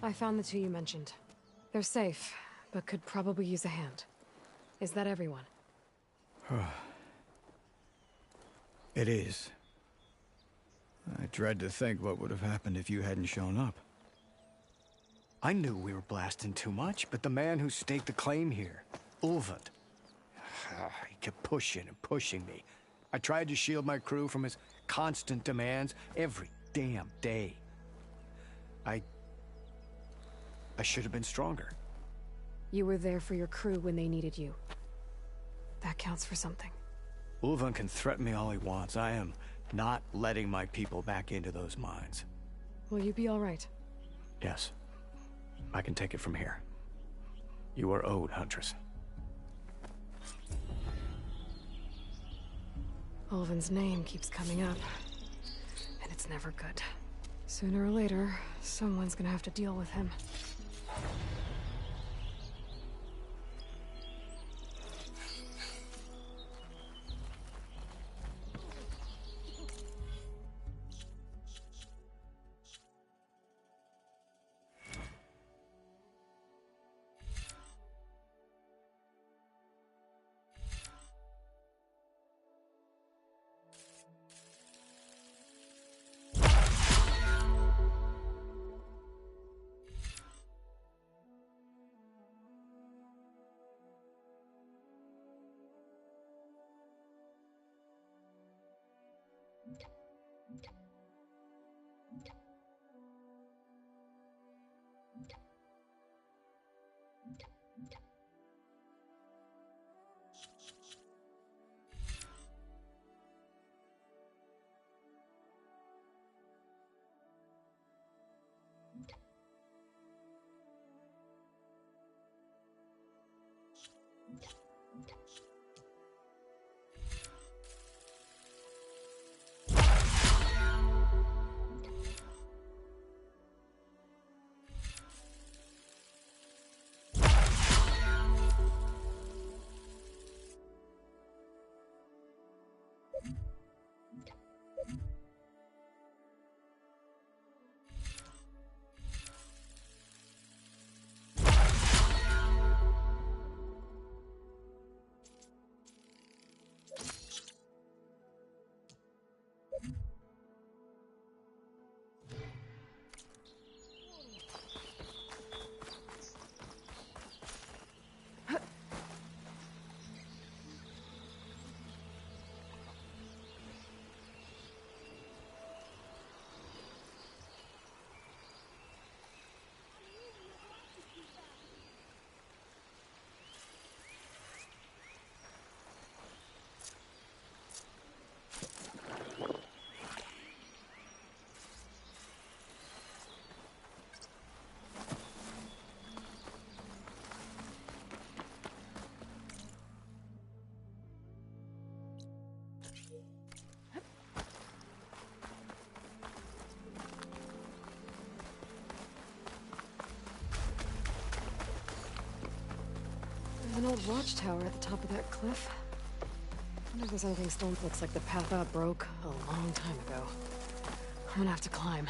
I found the two you mentioned. They're safe, but could probably use a hand. Is that everyone? It is. I dread to think what would have happened if you hadn't shown up. I knew we were blasting too much, but the man who staked the claim here, Ulvund, he kept pushing and pushing me. I tried to shield my crew from his constant demands every damn day. I should have been stronger. You were there for your crew when they needed you. That counts for something. Ulvund can threaten me all he wants. I am not letting my people back into those mines. Will you be all right? Yes. I can take it from here. You are owed, Huntress. Ulvund's name keeps coming up, and it's never good. Sooner or later, someone's gonna have to deal with him. An old watchtower at the top of that cliff. I wonder if there's anything still looks like the path out broke a long time ago. I'm gonna have to climb.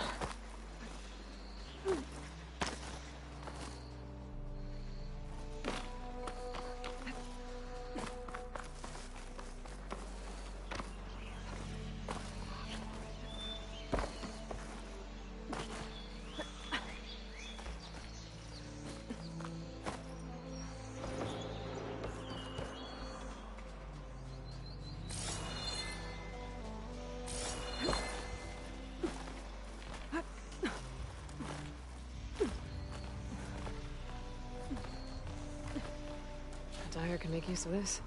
Dyer can make use of this.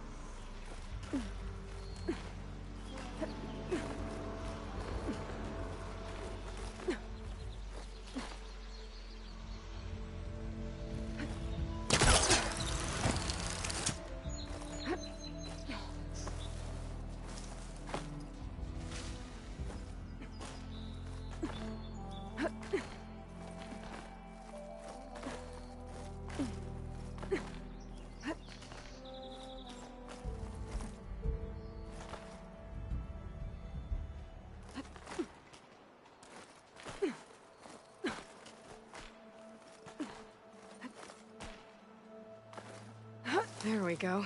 There we go.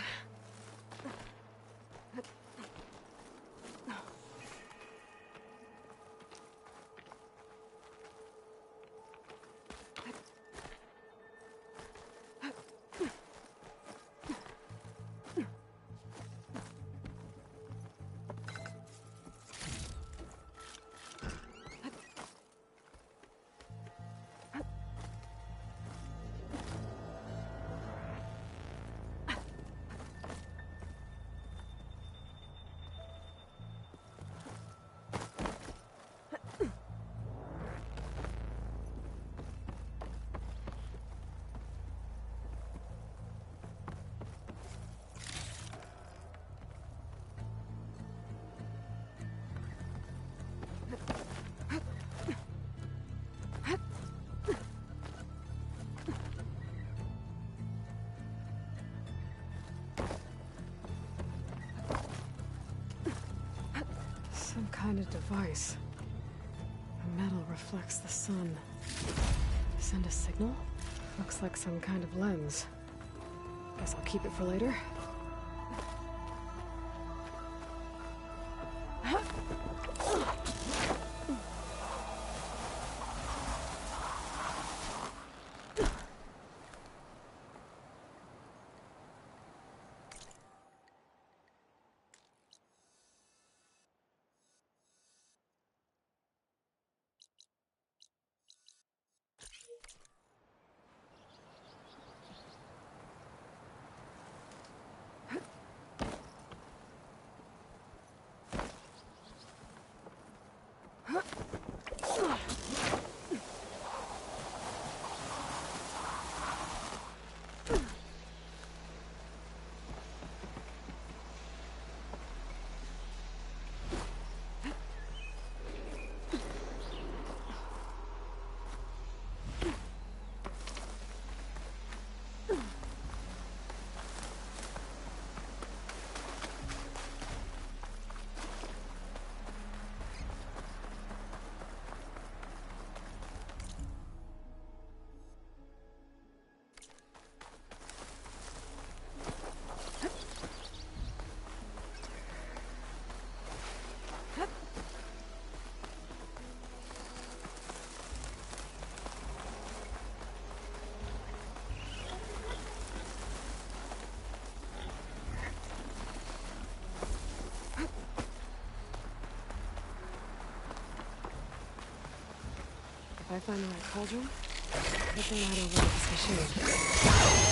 Some kind of device. The metal reflects the sun. Send a signal? Looks like some kind of lens. Guess I'll keep it for later. If I find the right cauldron, I can light over this machine.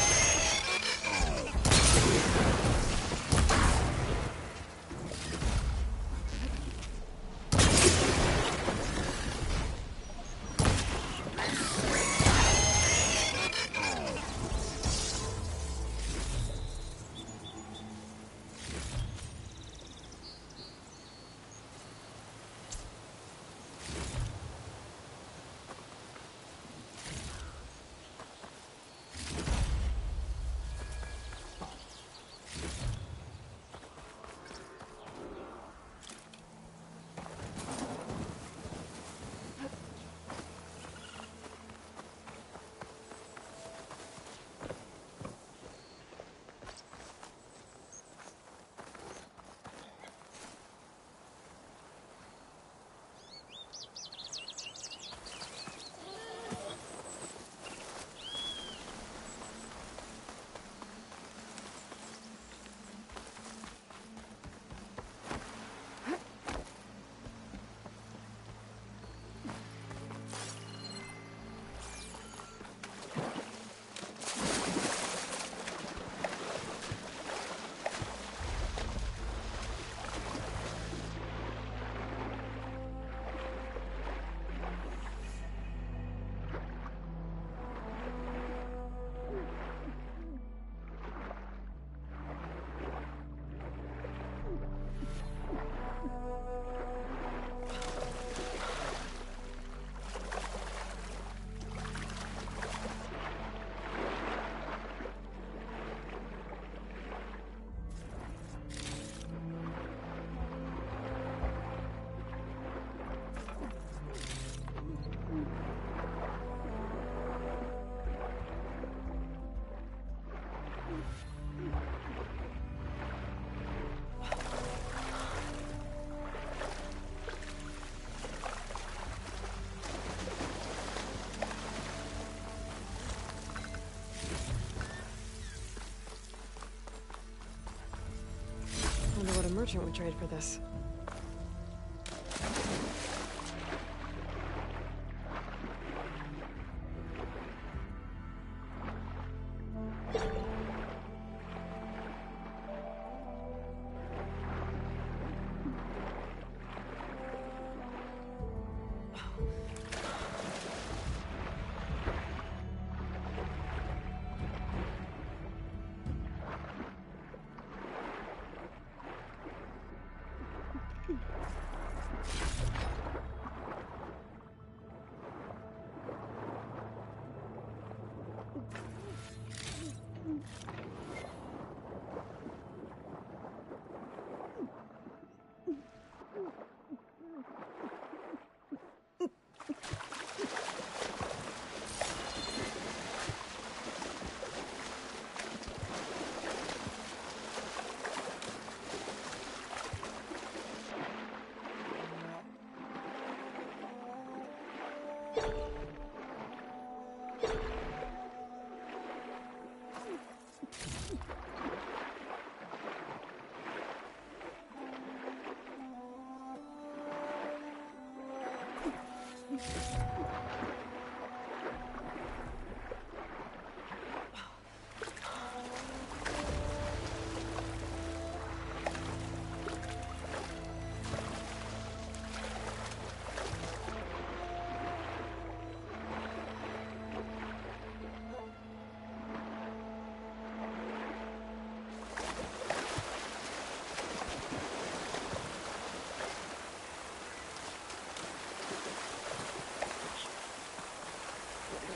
merchant would trade for this.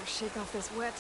Shake off this wet.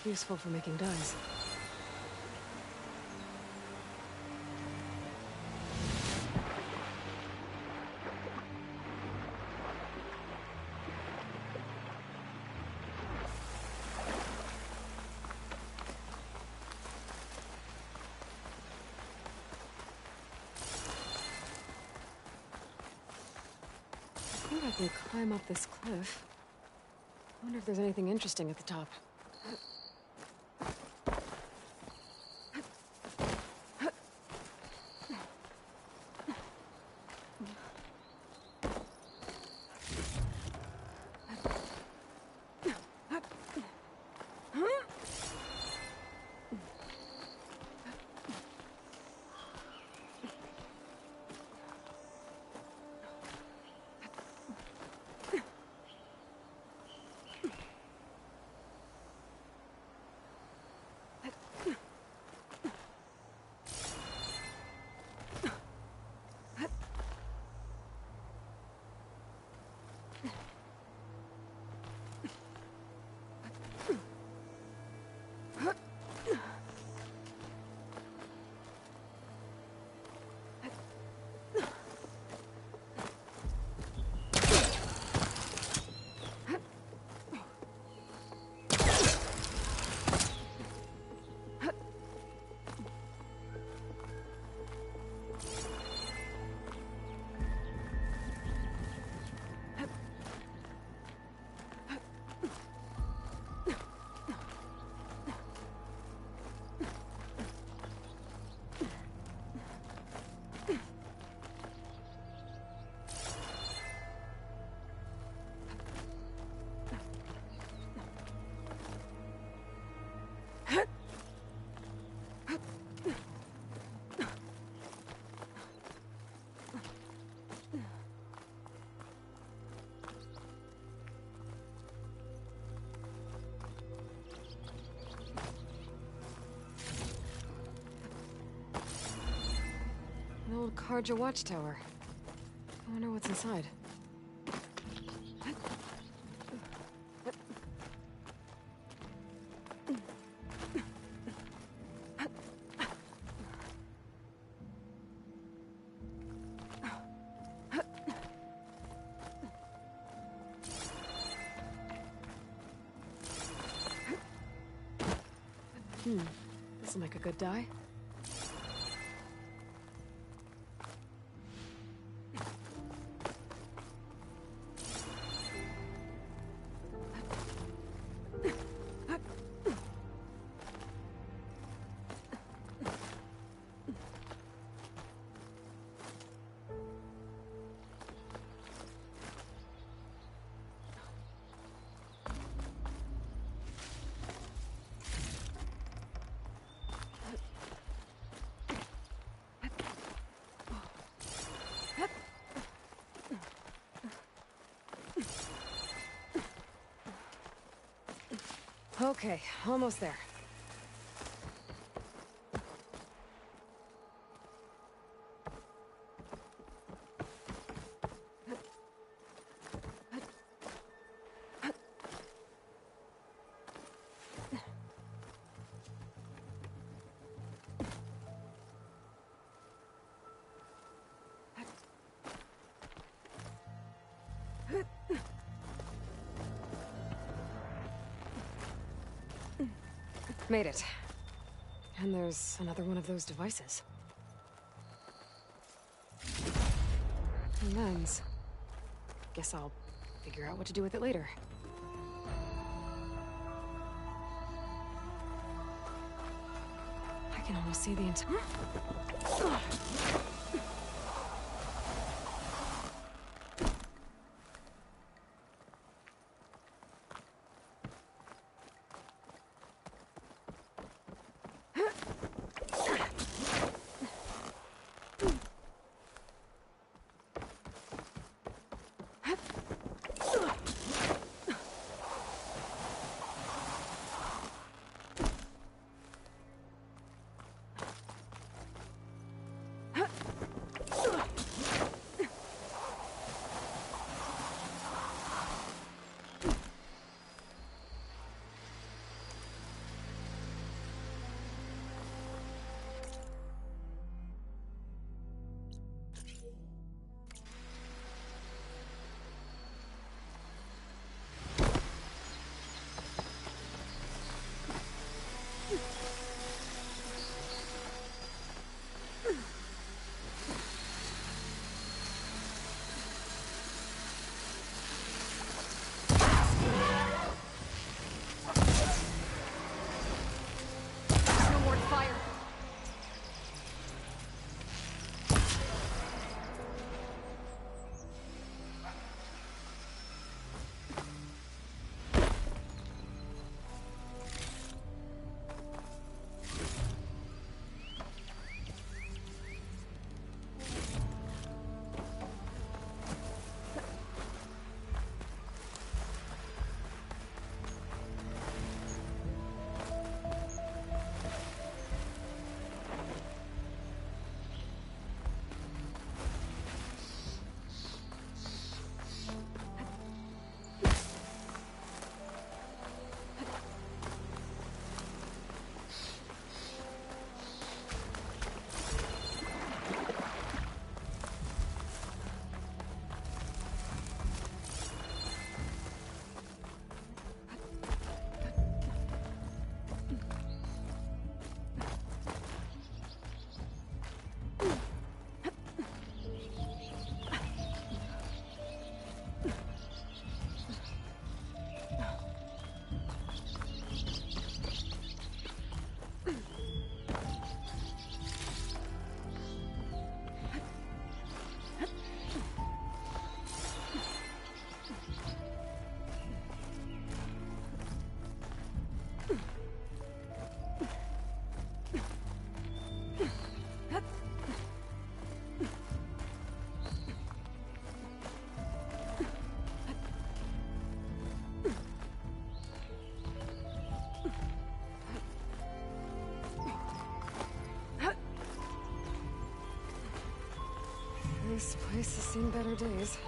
Useful for making dyes. I think I can climb up this cliff. I wonder if there's anything interesting at the top. old Karja watchtower. I wonder what's inside. This'll make a good die. Okay, almost there. Made it. And there's another one of those devices. A lens. Guess I'll figure out what to do with it later. I can almost see the entire... This place has seen better days.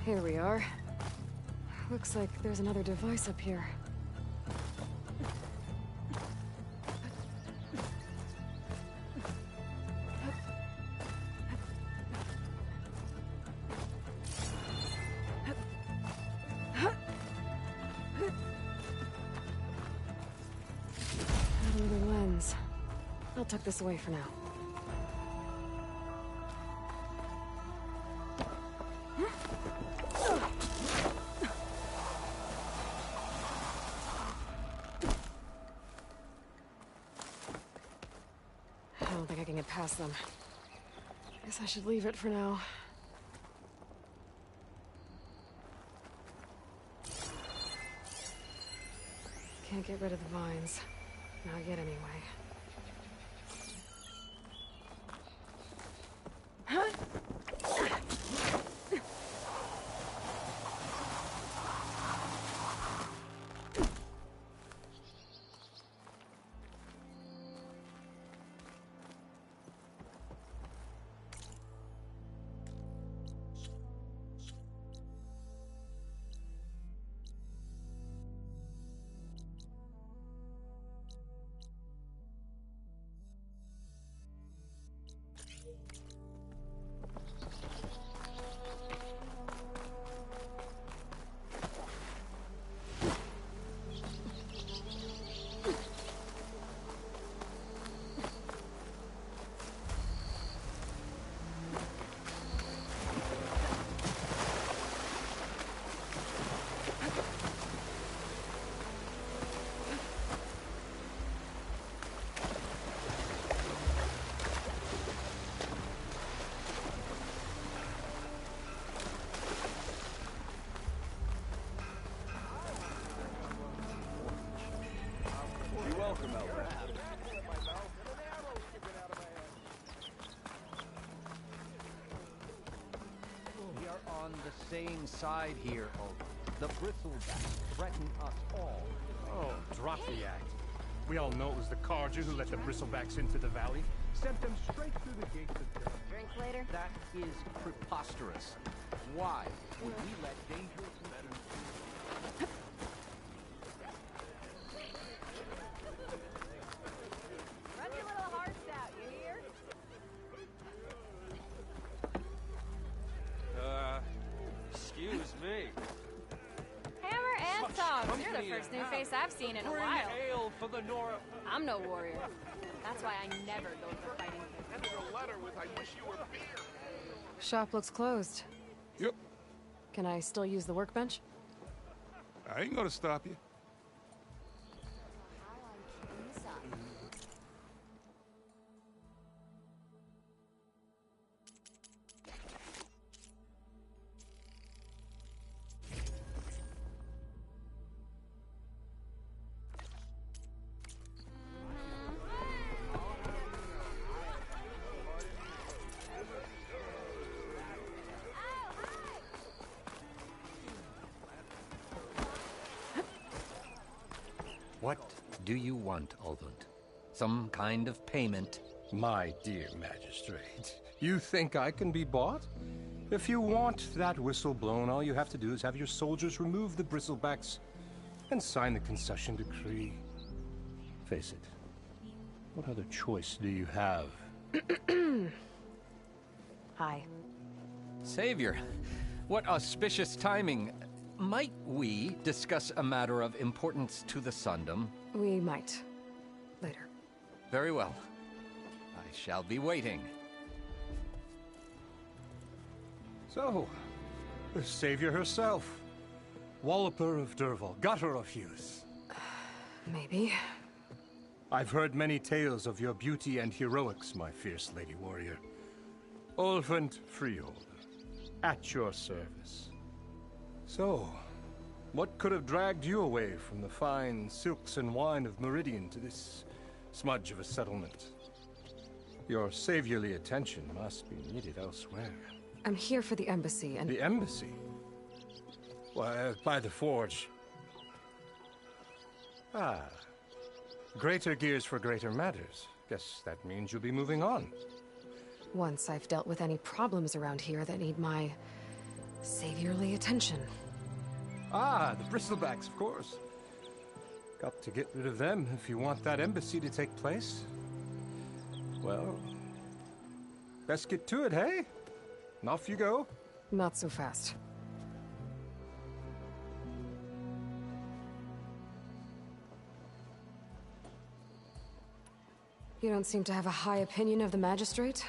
Here we are. Looks like there's another device up here. Another lens. I'll tuck this away for now. I don't think I can get past them. Guess I should leave it for now. Can't get rid of the vines. Not yet, anyway. We are on the same side here, Oak. The bristlebacks threaten us all. Oh, drop the act. We all know it was the Carja who let the bristlebacks into the valley. Sent them straight through the gates of death. Drink later? That is preposterous. Why would we let dangerous men... Run your little hearts out, you hear? Excuse me. Hammer and tongs. You're the first new face I've seen in a while. Ale for the Nora. I'm no warrior. That's why I never go for fighting. Shop looks closed. Yep. Can I still use the workbench? I ain't gonna stop you. What do you want, Ulvund? Some kind of payment? My dear magistrate, you think I can be bought? If you want that whistle blown, all you have to do is have your soldiers remove the bristlebacks and sign the concession decree. Face it, what other choice do you have? Hi. Savior, what auspicious timing. Might we discuss a matter of importance to the Sundom? We might. Later. Very well. I shall be waiting. So, the Savior herself. Walloper of Derval, gutter of youth. Maybe. I've heard many tales of your beauty and heroics, my fierce lady warrior. Ulfund Freehold, at your service. So, what could have dragged you away from the fine silks and wine of Meridian to this smudge of a settlement? Your saviorly attention must be needed elsewhere. I'm here for the embassy and... The embassy? Why, by the forge. Ah. Greater gears for greater matters. Guess that means you'll be moving on. Once I've dealt with any problems around here that need my... saviorly attention. Ah, the bristlebacks, of course. Got to get rid of them if you want that embassy to take place. Well, best get to it, hey? And off you go. Not so fast. You don't seem to have a high opinion of the magistrate?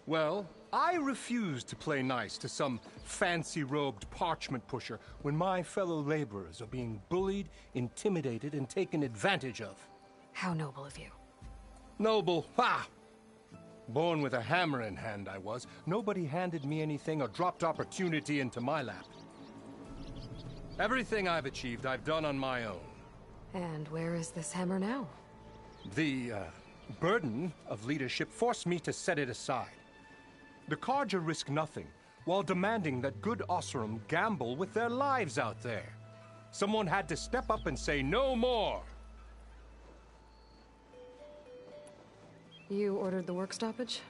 Well, I refuse to play nice to some fancy-robed parchment pusher when my fellow laborers are being bullied, intimidated, and taken advantage of. How noble of you. Noble? Ha! Born with a hammer in hand, I was. Nobody handed me anything or dropped opportunity into my lap. Everything I've achieved, I've done on my own. And where is this hammer now? The, burden of leadership forced me to set it aside. The Carja risk nothing, while demanding that good Osseram gamble with their lives out there. Someone had to step up and say no more! You ordered the work stoppage?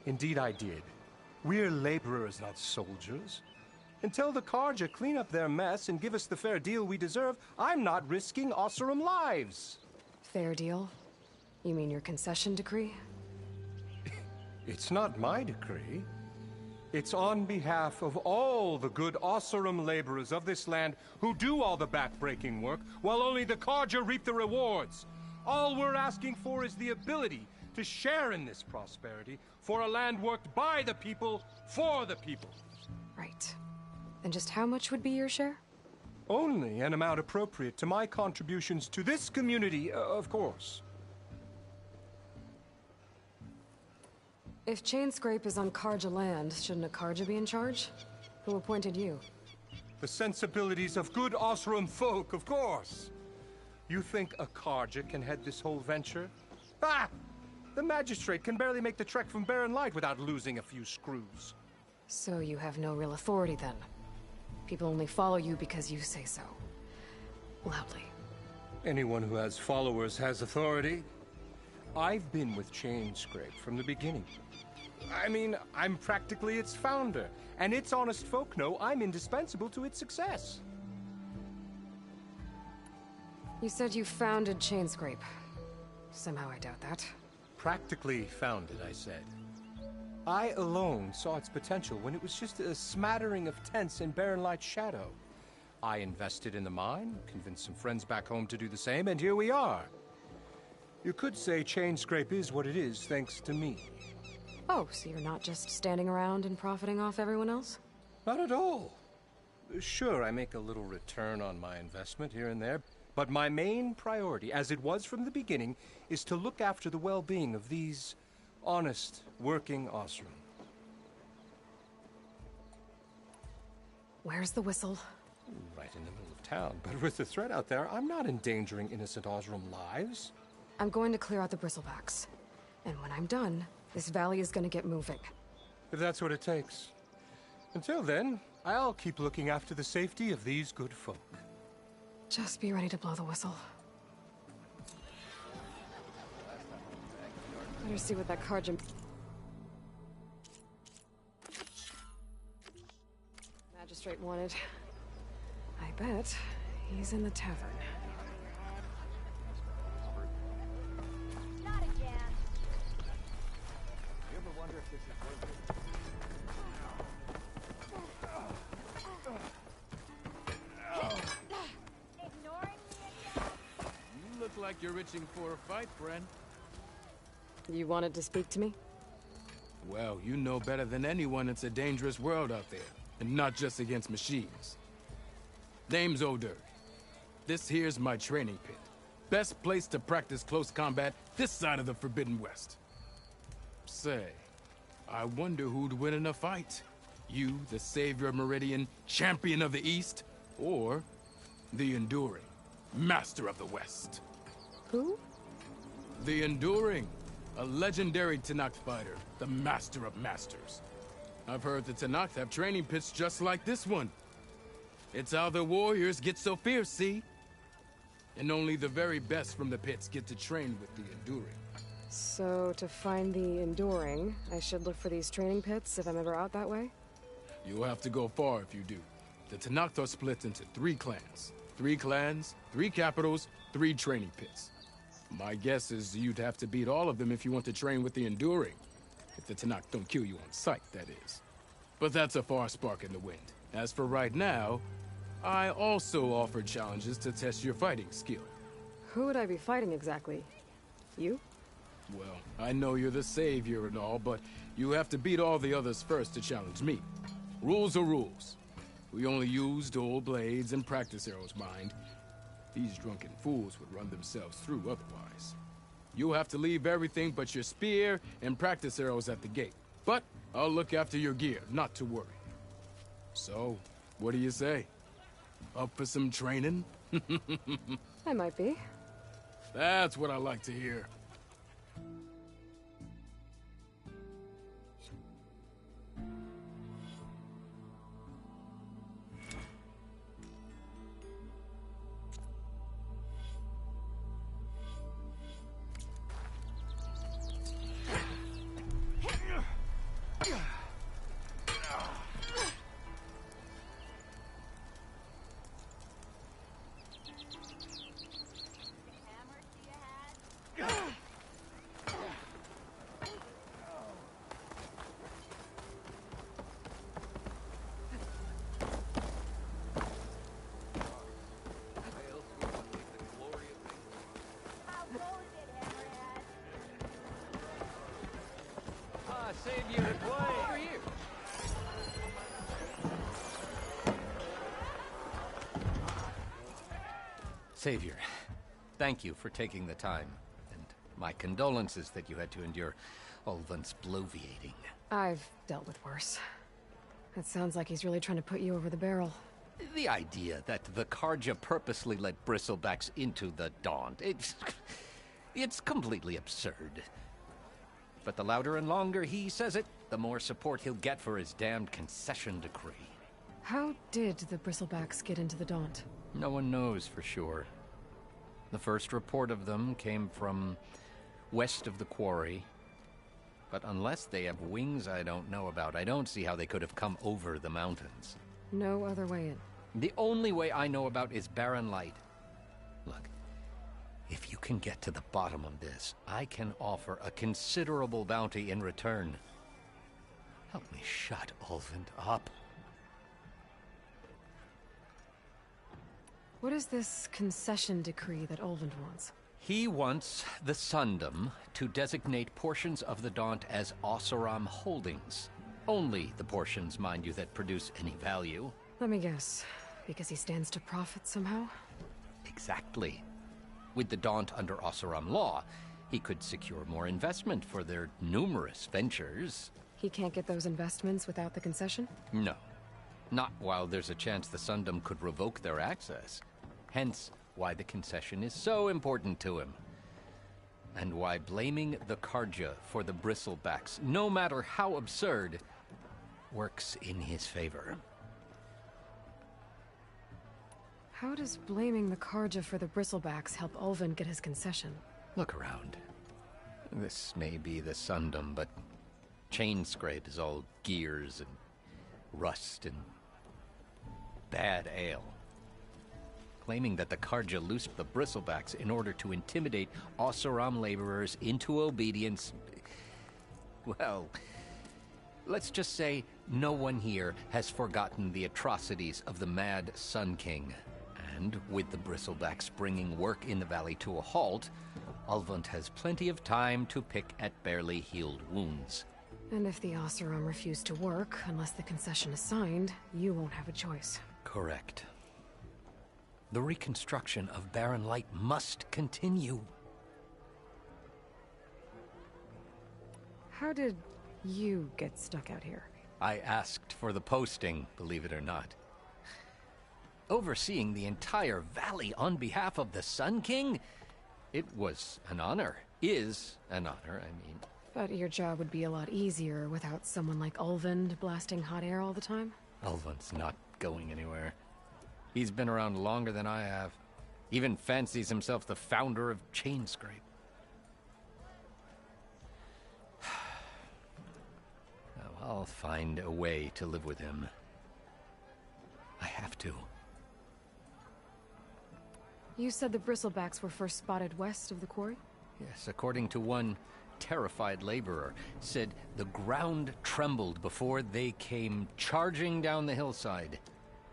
Indeed I did. We're laborers, not soldiers. Until the Carja clean up their mess and give us the fair deal we deserve, I'm not risking Osseram lives. Fair deal? You mean your concession decree? It's not my decree. It's on behalf of all the good Osseram laborers of this land who do all the back-breaking work, while only the Carja reap the rewards. All we're asking for is the ability to share in this prosperity for a land worked by the people, for the people. Right. And just how much would be your share? Only an amount appropriate to my contributions to this community, of course. If Chainscrape is on Carja land, shouldn't a Carja be in charge? Who appointed you? The sensibilities of good Osseram folk, of course. You think a Carja can head this whole venture? Ah! The magistrate can barely make the trek from Barren Light without losing a few screws. So you have no real authority then? People only follow you because you say so. Loudly. Anyone who has followers has authority. I've been with Chainscrape from the beginning. I mean, I'm practically its founder, and its honest folk know I'm indispensable to its success. You said you founded Chainscrape. Somehow I doubt that. Practically founded, I said. I alone saw its potential when it was just a smattering of tents in Barren Light's shadow. I invested in the mine, convinced some friends back home to do the same, and here we are. You could say Chainscrape is what it is thanks to me. Oh, so you're not just standing around and profiting off everyone else? Not at all. Sure, I make a little return on my investment here and there, but my main priority, as it was from the beginning, is to look after the well-being of these honest, working Osseram. Where's the whistle? Right in the middle of town, but with the threat out there, I'm not endangering innocent Osseram lives. I'm going to clear out the bristlebacks. And when I'm done, this valley is gonna get moving. If that's what it takes. Until then, I'll keep looking after the safety of these good folk. Just be ready to blow the whistle. Better see what that Carja... Magistrate wanted. I bet he's in the tavern. Not again. You ever wonder if this is worth it? like you're itching for a fight, friend. You wanted to speak to me? Well, you know better than anyone it's a dangerous world out there, and not just against machines. Name's Oder. This here's my training pit. Best place to practice close combat this side of the Forbidden West. Say, I wonder who'd win in a fight. You, the savior of Meridian, champion of the East, or the Enduring, master of the West. Who? The Enduring, a legendary Tenakth fighter, the master of masters. I've heard the Tenakth have training pits just like this one. It's how the warriors get so fierce, see? And only the very best from the pits get to train with the Enduring. So, to find the Enduring, I should look for these training pits if I'm ever out that way? You'll have to go far if you do. The Tenakth are split into 3 clans. 3 clans, 3 capitals, 3 training pits. My guess is you'd have to beat all of them if you want to train with the Enduring. If the Tenakth don't kill you on sight, that is. But that's a far spark in the wind. As for right now, I also offer challenges to test your fighting skill. Who would I be fighting exactly? You? Well, I know you're the savior and all, but you have to beat all the others first to challenge me. Rules are rules. We only use dual blades and practice arrows, mind. These drunken fools would run themselves through otherwise. You'll have to leave everything but your spear and practice arrows at the gate. But I'll look after your gear, not to worry. So, what do you say? Up for some training? I might be. That's what I like to hear. Save you to play. Over here. Savior, thank you for taking the time, and my condolences that you had to endure Ulvund's bloviating. I've dealt with worse. It sounds like he's really trying to put you over the barrel. The idea that the Karja purposely let bristlebacks into the Daunt, it's completely absurd. But the louder and longer he says it, the more support he'll get for his damned concession decree. How did the bristlebacks get into the Daunt? No one knows for sure. The first report of them came from west of the quarry. But unless they have wings I don't know about, I don't see how they could have come over the mountains. No other way in. The only way I know about is barren light. Look, if you can get to the bottom of this, I can offer a considerable bounty in return. Help me shut Ulvund up. What is this concession decree that Ulvund wants? He wants the Sundom to designate portions of the Daunt as Oseram holdings. Only the portions, mind you, that produce any value. Let me guess. Because he stands to profit somehow? Exactly. With the Daunt under Oseram law, he could secure more investment for their numerous ventures. He can't get those investments without the concession? No. Not while there's a chance the Sundom could revoke their access. Hence, why the concession is so important to him. And why blaming the Karja for the bristlebacks, no matter how absurd, works in his favor. How does blaming the Karja for the bristlebacks help Ulvund get his concession? Look around. This may be the Sundom, but Chainscrape is all gears and rust and bad ale. Claiming that the Karja loosed the bristlebacks in order to intimidate Oseram laborers into obedience. Well, let's just say no one here has forgotten the atrocities of the Mad Sun King. And with the bristlebacks bringing work in the valley to a halt, Ulvund has plenty of time to pick at barely healed wounds. And if the Oseram refuse to work, unless the concession is signed, you won't have a choice. Correct. The reconstruction of Barren Light must continue. How did you get stuck out here? I asked for the posting, believe it or not. Overseeing the entire valley on behalf of the Sun King? It was an honor. Is an honor, I mean. But your job would be a lot easier without someone like Ulvund blasting hot air all the time? Ulvund's not going anywhere. He's been around longer than I have. Even fancies himself the founder of Chainscrape. I'll find a way to live with him. I have to. You said the bristlebacks were first spotted west of the quarry? Yes, according to one terrified laborer, said the ground trembled before they came charging down the hillside.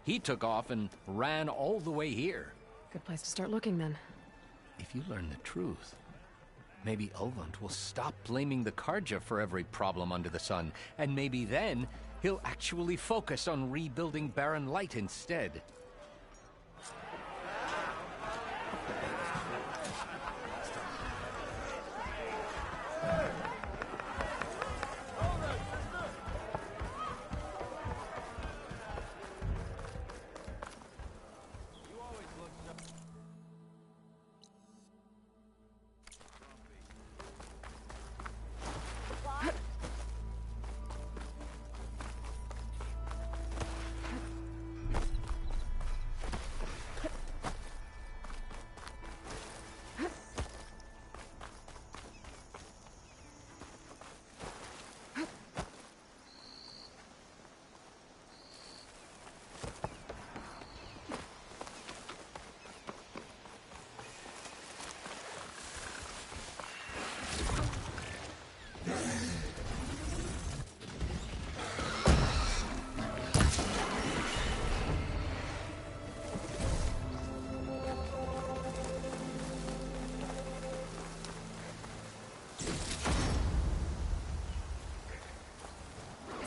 He took off and ran all the way here. Good place to start looking, then. If you learn the truth, maybe Ulvund will stop blaming the Karja for every problem under the sun, and maybe then he'll actually focus on rebuilding Barren Light instead.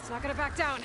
It's not gonna back down.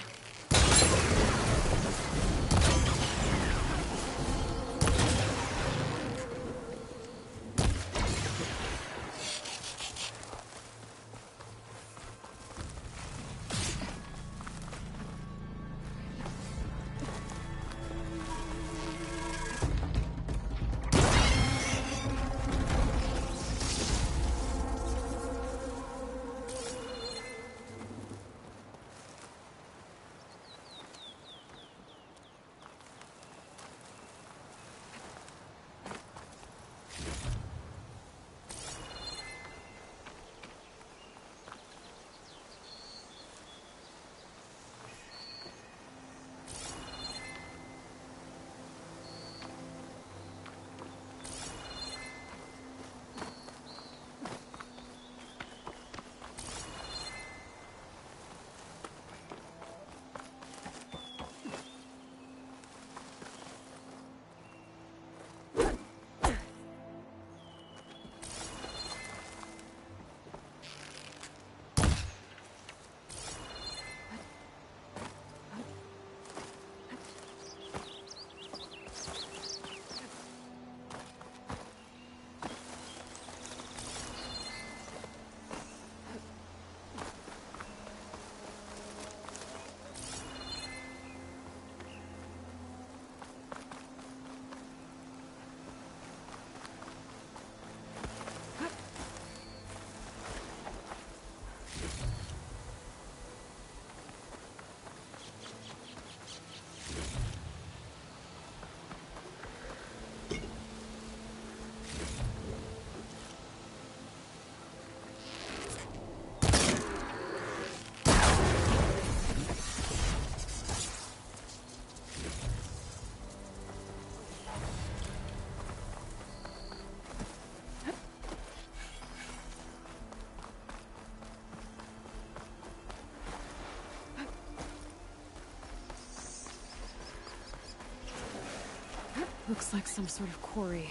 Looks like some sort of quarry.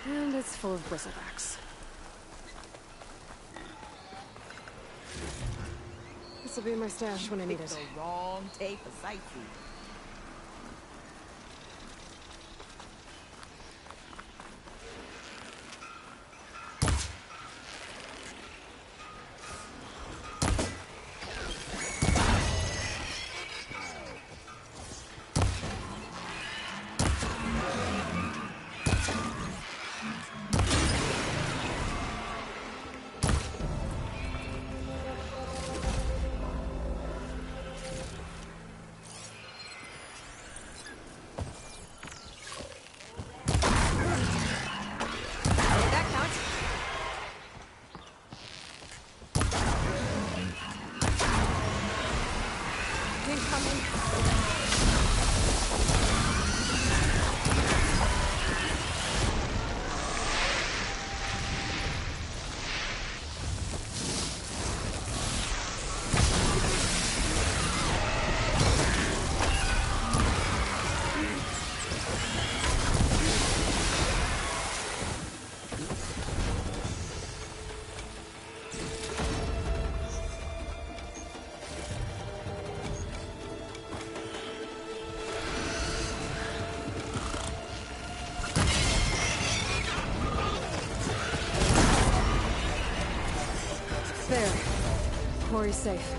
And it's full of bristlebacks. This'll be my stash when I need it. The wrong day for sightseeing. There. Quarry's safe.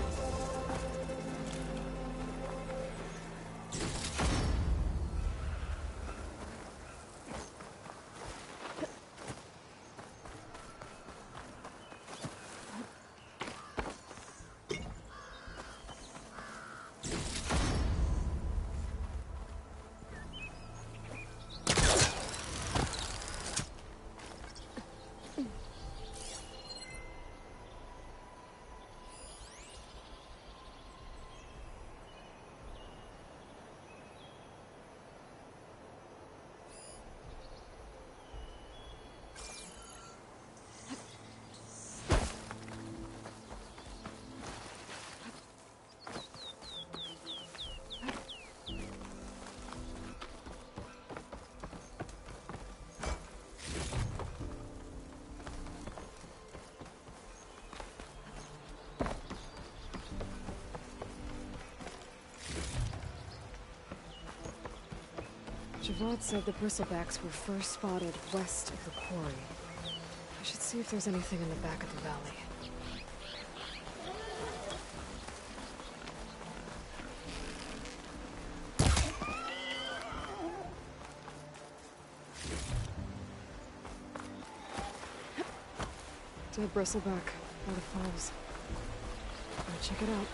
Javad said the bristlebacks were first spotted west of the quarry. I should see if there's anything in the back of the valley. Dead bristleback by the falls. Gotta check it out.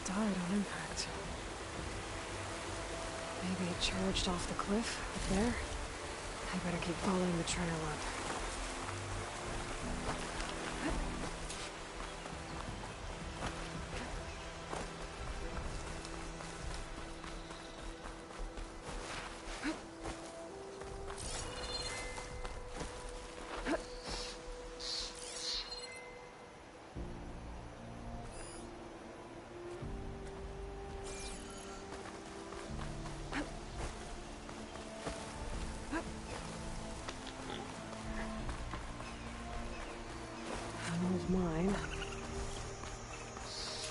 Died on impact. Maybe it charged off the cliff up there. I better keep following the trail up. Mine. And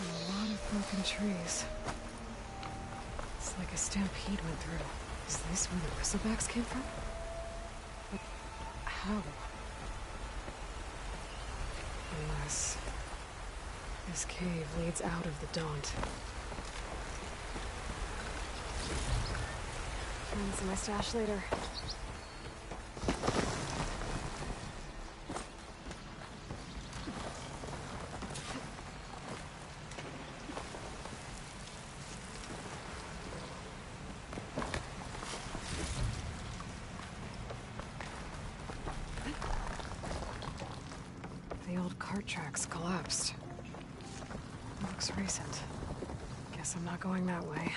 a lot of broken trees. It's like a stampede went through. Is this where the bristlebacks came from? But how? Unless this cave leads out of the Daunt. Find some of my stash later. The old cart tracks collapsed. Looks recent. Guess I'm not going that way.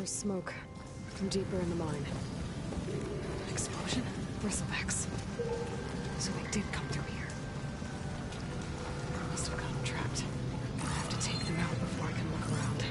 There's smoke from deeper in the mine. An explosion? Bristlebacks. So they did come through here. I must have got them trapped. I have to take them out before I can look around.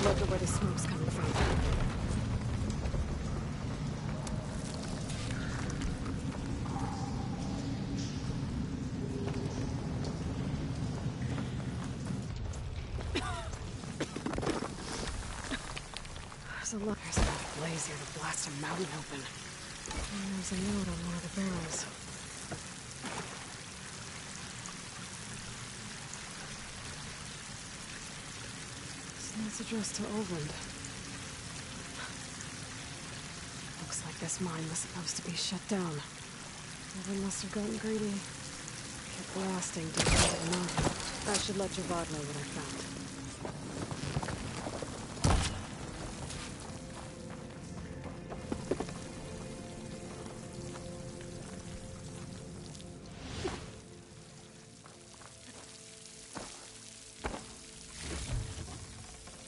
Look at where the smoke's coming from. There's a blaze here to blast a mountain open. And there's a note on one of the barrels. It's addressed to Oland. Looks like this mine was supposed to be shut down. Oland must have gotten greedy. Kept blasting deep into the mountain. I should let Javad know what I found.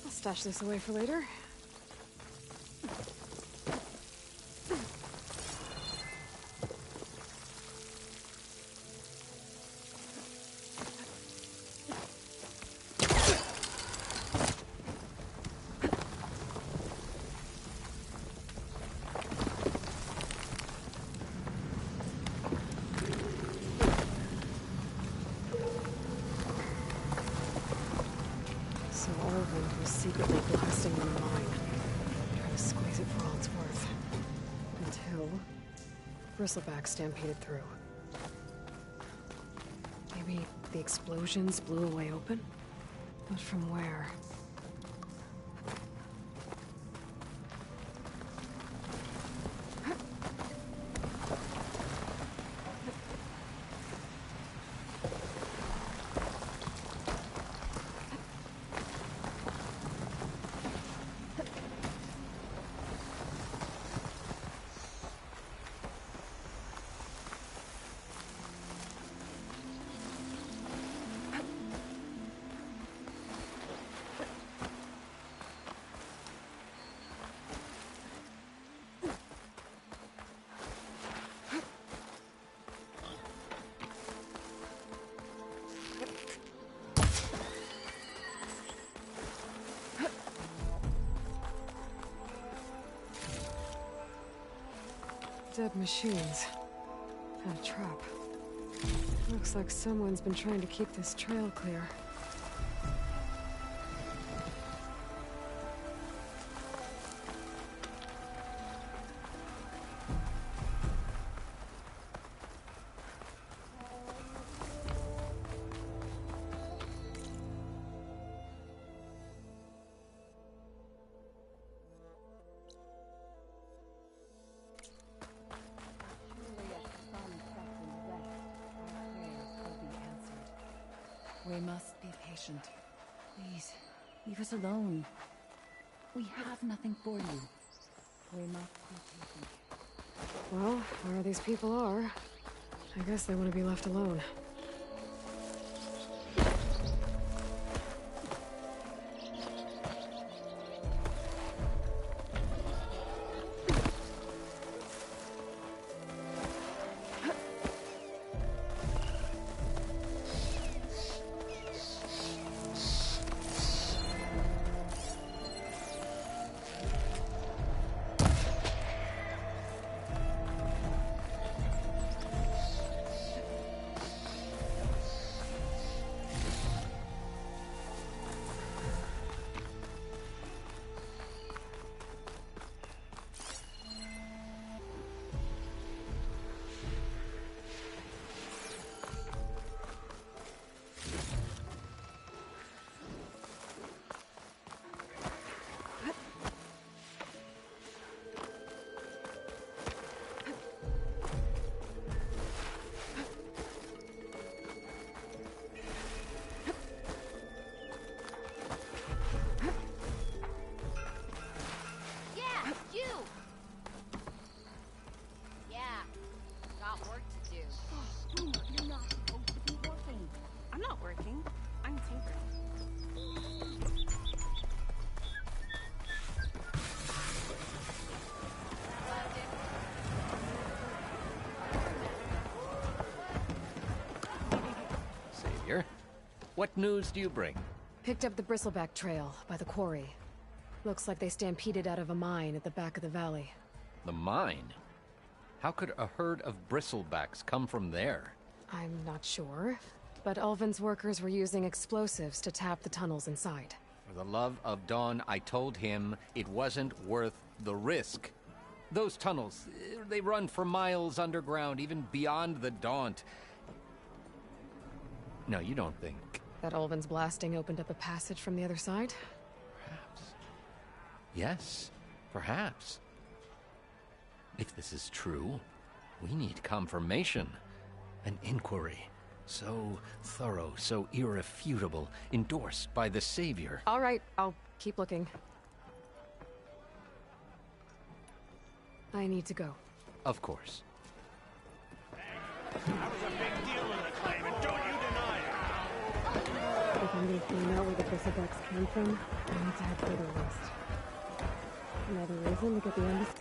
Stash this away for later. So Oland was secretly blasting in the mine, trying to squeeze it for all it's worth. Until Bristleback stampeded through. Maybe the explosions blew a way open? But from where? Dead machines. And a trap. Looks like someone's been trying to keep this trail clear. We must be patient. Please, leave us alone. We have nothing for you. We must be patient. Well, where these people are, I guess they want to be left alone. familiar. What news do you bring? Picked up the bristleback trail by the quarry. Looks like they stampeded out of a mine at the back of the valley. The mine? How could a herd of bristlebacks come from there? I'm not sure, but Ulvin's workers were using explosives to tap the tunnels inside. For the love of Dawn, I told him it wasn't worth the risk. Those tunnels, they run for miles underground, even beyond the Daunt. No, you don't think... That Ulvin's blasting opened up a passage from the other side? Perhaps. Yes, perhaps. If this is true, we need confirmation. An inquiry. So thorough, so irrefutable, endorsed by the Savior. All right, I'll keep looking. I need to go. Of course. That was a big deal in the claim, and don't you deny it! If I'm going to find out where the bristlebucks came from, I need to head further west. Another reason to get the embassy.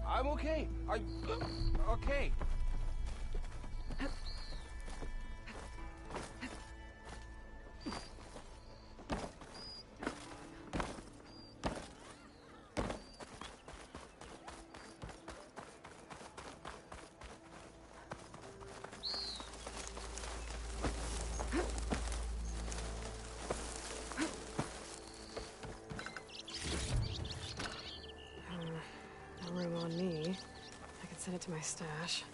I'm okay. Okay. No room on me. I could send it to my stash.